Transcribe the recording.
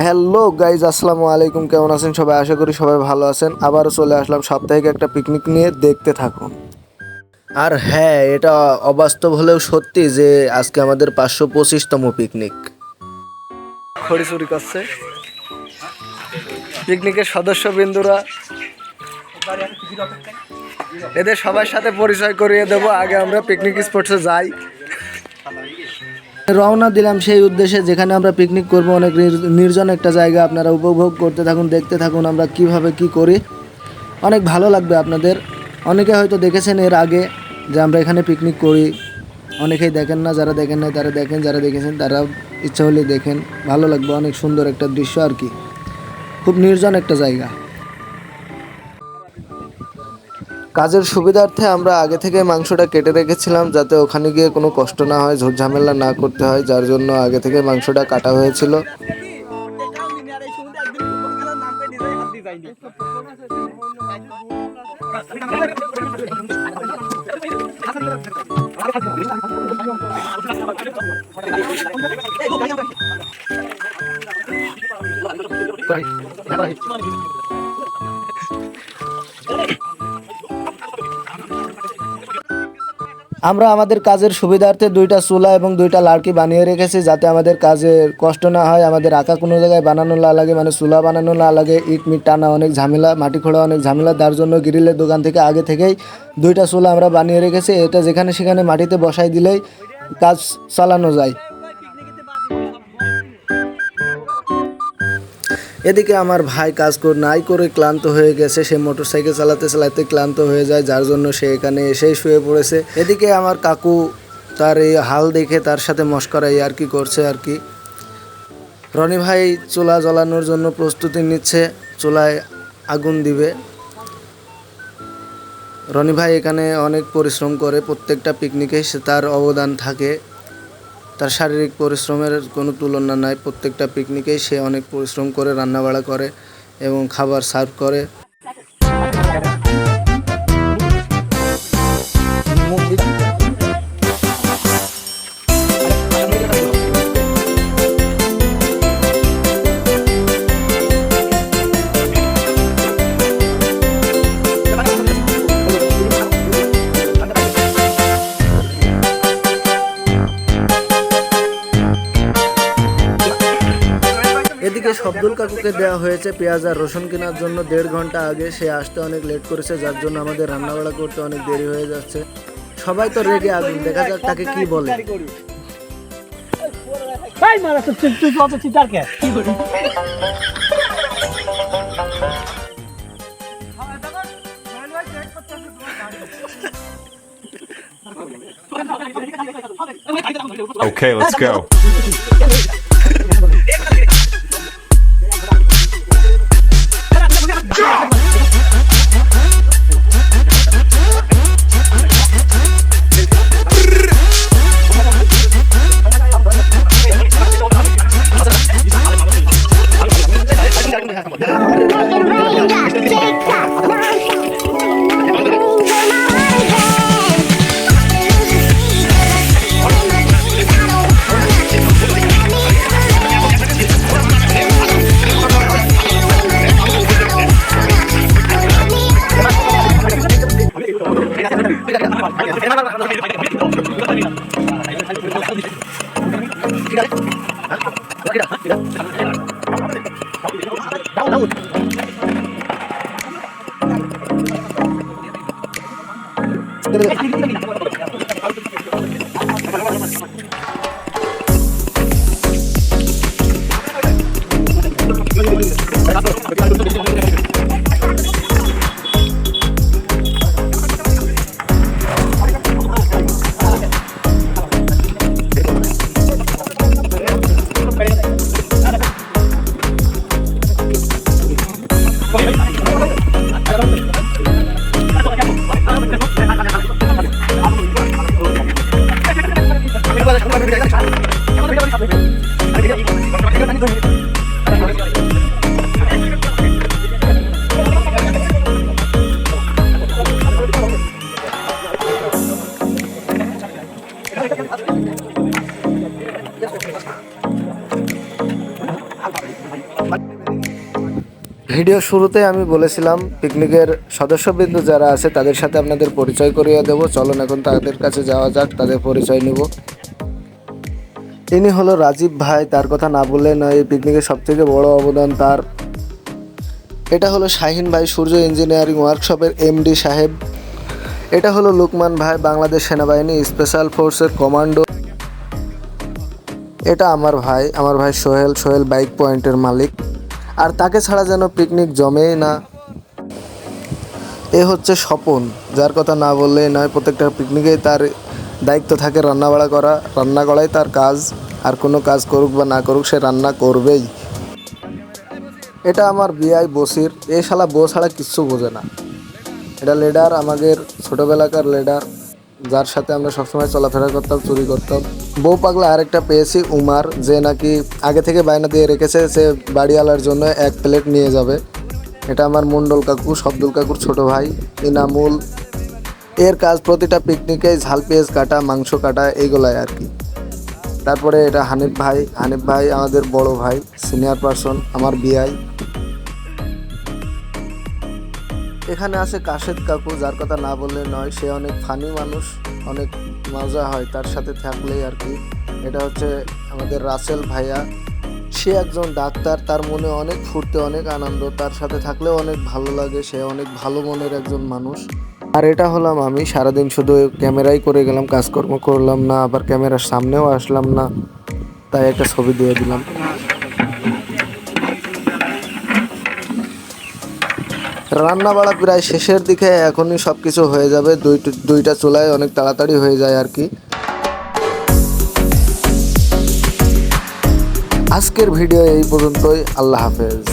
Hello guys, আসসালামু আলাইকুম। কেমন আছেন সবাই? আশা করি সবাই ভালো আছেন। আবারও চলে আসলাম সাপ্তাহিক একটা পিকনিক নিয়ে, দেখতে থাকুন। আর হ্যাঁ, এটা অবাস্তব হলেও সত্যি যে আজকে আমাদের 525তম পিকনিক। খড়ি চুরি করছে পিকনিকের সদস্যবৃন্দরা। এদের সবার সাথে পরিচয় করিয়ে দেবো। আগে আমরা পিকনিক স্পটসে যাই। রওনা দিলাম সেই উদ্দেশ্যে যেখানে আমরা পিকনিক করব। অনেক নির্জন একটা জায়গা। আপনারা উপভোগ করতে থাকুন, দেখতে থাকুন আমরা কিভাবে কি করি। অনেক ভালো লাগবে আপনাদের। অনেকে হয়তো দেখেছেন এর আগে যে আমরা এখানে পিকনিক করি। অনেকেই দেখেন না, যারা দেখেন না তারা দেখেন, যারা দেখেছেন তারা ইচ্ছা হলে দেখেন। ভালো লাগবে, অনেক সুন্দর একটা দৃশ্য আর কি। খুব নির্জন একটা জায়গা। কাজের সুবিধার্থে আমরা আগে থেকে মাংসটা কেটে রেখেছিলাম, যাতে ওখানে গিয়ে কোনো কষ্ট না হয়, ঝামেলা না করতে হয়, যার জন্য আগে থেকে মাংসটা কাটা হয়েছিল। আমরা আমাদের কাজের সুবিধার্থে 2টা চুলা এবং 2টা লাড়কি বানিয়ে রেখেছি, যাতে আমাদের কাজের কষ্ট না হয়। আমাদের আঁকা কোনো জায়গায় বানানো না লাগে, মানে চুলা বানানো না লাগে। ইট মিট টানা অনেক ঝামেলা, মাটি খোঁড়া অনেক ঝামেলা। তার জন্য গ্রিলের দোকান থেকে আগে থেকেই 2টা চুলা আমরা বানিয়ে রেখেছি। এটা যেখানে সেখানে মাটিতে বসাই দিলেই কাজ চালানো যায়। এদিকে আমার ভাই কাজ নাই করে ক্লান্ত হয়ে গেছে। সে মোটরসাইকেল চালাতে চালাতে ক্লান্ত হয়ে যায়, যার জন্য সে এখানে এসেই শুয়ে পড়েছে। এদিকে আমার কাকু তার এই হাল দেখে তার সাথে মশকরাই আর কি করছে আর কি। রনি ভাই চুলা জ্বালানোর জন্য প্রস্তুতি নিচ্ছে, চুলায় আগুন দিবে। রনি ভাই এখানে অনেক পরিশ্রম করে, প্রত্যেকটা পিকনিকে তার অবদান থাকে। তার শারীরিক পরিশ্রমের কোনো তুলনা নাই। প্রত্যেকটা পিকনিকেই সে অনেক পরিশ্রম করে রান্নাবাড়া করে এবং খাবার সার্ভ করে। এদিকে শব্দুল কাকুকে দেওয়া হয়েছে পেঁয়াজ আর রসুন কেনার জন্য 1.5 ঘন্টা আগে। সে আসতে অনেক লেট করেছে, যার জন্য আমাদের রান্নাবাড়া করতে অনেক দেরি হয়ে যাচ্ছে। সবাই তো রেগে আগুন, দেখা যাক তাকে কি বলে। Okay, let's go. ভিডিও শুরুতে আমি বলেছিলাম পিকনিকের সদস্যবৃন্দ যারা আছে তাদের সাথে আপনাদের পরিচয় করিয়ে দেব। চলুন এখন তাদের কাছে যাওয়া যাক, তাদের পরিচয় নেব। ইনি হলো রাজীব ভাই, তার কথা না বললে নয়, এই পিকনিকের সবথেকে বড় অবদান তার। এটা হলো শাহিন ভাই, সূর্য ইঞ্জিনিয়ারিং ওয়ার্কশপের এমডি সাহেব। এটা হলো লুকমান ভাই, বাংলাদেশ সেনাবাহিনী স্পেশাল ফোর্সের কমান্ডো। এটা আমার ভাই সোহেল বাইক পয়েন্টের মালিক। আর তাকে ছাড়া যেন পিকনিক জমেই না। এ হচ্ছে স্বপন, যার কথা না বললেই নয়, প্রত্যেকটা পিকনিকেই তার দায়িত্ব থাকে রান্না করাই তার কাজ। আর কোনো কাজ করুক বা না করুক, সে রান্না করবেই। এটা আমার বিআই বসির, এই শালা বউ ছাড়া কিচ্ছু বোঝে না। এটা লিডার, আমাদের ছোটোবেলাকার লিডার, যার সাথে আমরা সবসময় চলাফেরা করতাম, চুরি করতাম। বউ পাগলা আরেকটা পেয়েছি, উমার, যে নাকি আগে থেকে বায়না দিয়ে রেখেছে সে বাড়িওয়ালার জন্য 1 প্লেট নিয়ে যাবে। এটা আমার মণ্ডল কাকু, শব্দুল কাকুর ছোট ভাই ইনামুল। এর কাজ প্রতিটা পিকনিকে ঝাল পেঁয়াজ কাটা, মাংস কাটা, এইগুলাই আর কি। তারপরে এটা হানিফ ভাই আমাদের বড় ভাই, সিনিয়র পারসন, আমার বিআই। এখানে আছে কাশেদ কাকু, যার কথা না বললে নয়, সে অনেক ফানি মানুষ, অনেক মজা হয় তার সাথে থাকলেই আর কি। এটা হচ্ছে আমাদের রাসেল ভাইয়া, সে একজন ডাক্তার, তার মনে অনেক ফুর্তি, অনেক আনন্দ, তার সাথে থাকলেও অনেক ভালো লাগে, সে অনেক ভালো মনের একজন মানুষ। আর এটা হলাম আমি, সারাদিন শুধু ক্যামেরাই করে গেলাম, কাজকর্ম করলাম না, আবার ক্যামেরার সামনেও আসলাম না, তাই একটা ছবি দিয়ে দিলাম। রান্না বাড়া প্রায় শেষের দিকে, এখনই সব কিছু হয়ে যাবে, দুইটা চুলায় অনেক তাড়াতাড়ি হয়ে যায় আর কি। আজকের ভিডিও এই পর্যন্তই, আল্লাহ হাফেজ।